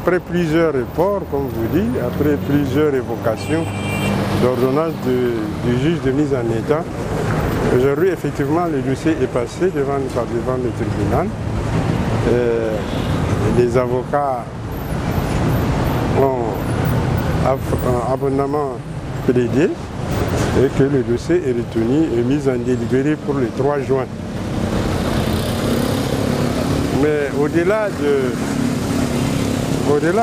après plusieurs reports, comme je vous dis, après plusieurs évocations d'ordonnance du juge de mise en état, aujourd'hui, effectivement, le dossier est passé devant le tribunal. Les avocats ont abondamment plaidé et que le dossier est retenu et mis en délibéré pour le 3 juin. Mais au-delà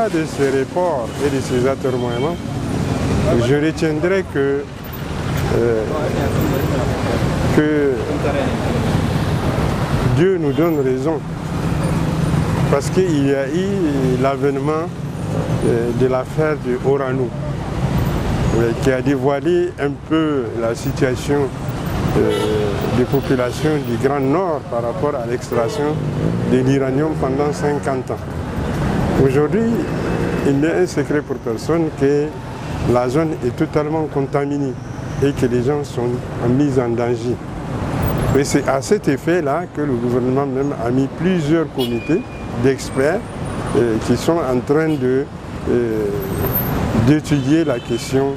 de ces reports et de ces atermoiements, je retiendrai que Dieu nous donne raison. Parce qu'il y a eu l'avènement de l'affaire de Orano, qui a dévoilé un peu la situation des populations du Grand Nord par rapport à l'extraction de l'uranium pendant 50 ans. Aujourd'hui, il n'est un secret pour personne que la zone est totalement contaminée et que les gens sont mis en danger. Et c'est à cet effet-là que le gouvernement même a mis plusieurs comités d'experts qui sont en train d'étudier la question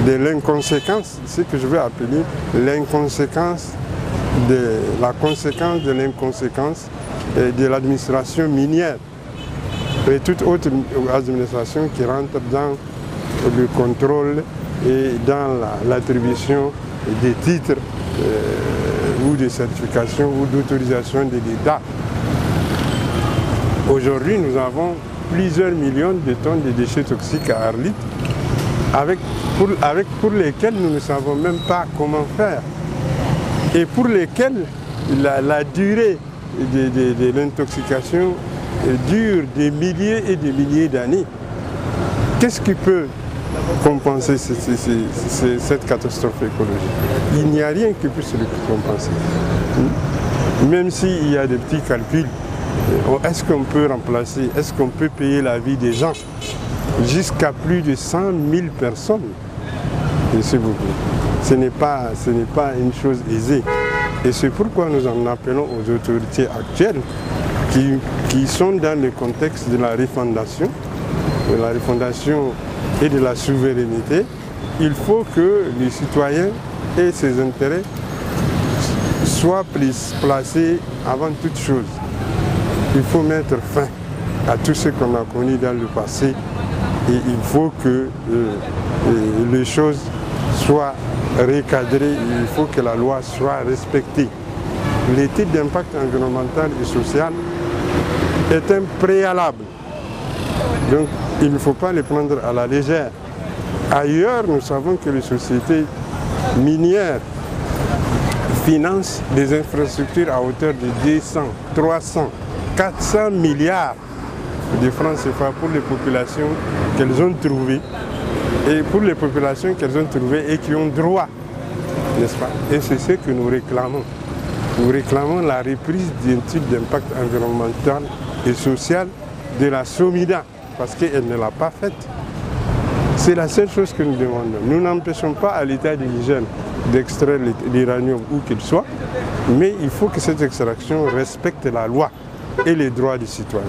de l'inconséquence, ce que je veux appeler l'inconséquence, la conséquence de l'inconséquence de l'administration minière et toute autre administration qui rentre dans le contrôle et dans l'attribution des titres ou de certification ou d'autorisation de l'État. Aujourd'hui, nous avons plusieurs millions de tonnes de déchets toxiques à Arlit, pour lesquels nous ne savons même pas comment faire et pour lesquels la durée de l'intoxication dure des milliers et des milliers d'années. Qu'est-ce qui peut compenser cette catastrophe écologique? Il n'y a rien qui puisse le compenser. Même s'il y a des petits calculs, est-ce qu'on peut remplacer, est-ce qu'on peut payer la vie des gens jusqu'à plus de 100 000 personnes? S'il vous plaît. Ce n'est pas une chose aisée. Et c'est pourquoi nous en appelons aux autorités actuelles qui sont dans le contexte de la refondation et de la souveraineté. Il faut que les citoyens et ses intérêts soient placés avant toute chose. Il faut mettre fin à tout ce qu'on a connu dans le passé et il faut que les choses soient recadrées, il faut que la loi soit respectée. L'étude d'impact environnemental et social est un préalable. Donc il ne faut pas les prendre à la légère. Ailleurs, nous savons que les sociétés minières financent des infrastructures à hauteur de 200, 300, 400 milliards de francs CFA pour les populations qu'elles ont trouvées et pour les populations qu'elles ont trouvées et qui ont droit, n'est-ce pas? Et c'est ce que nous réclamons. Nous réclamons la reprise d'une étude d'impact environnemental et social de la SOMIDA parce qu'elle ne l'a pas faite. C'est la seule chose que nous demandons. Nous n'empêchons pas à l'État du Niger d'extraire l'uranium où qu'il soit, mais il faut que cette extraction respecte la loi et les droits des citoyens.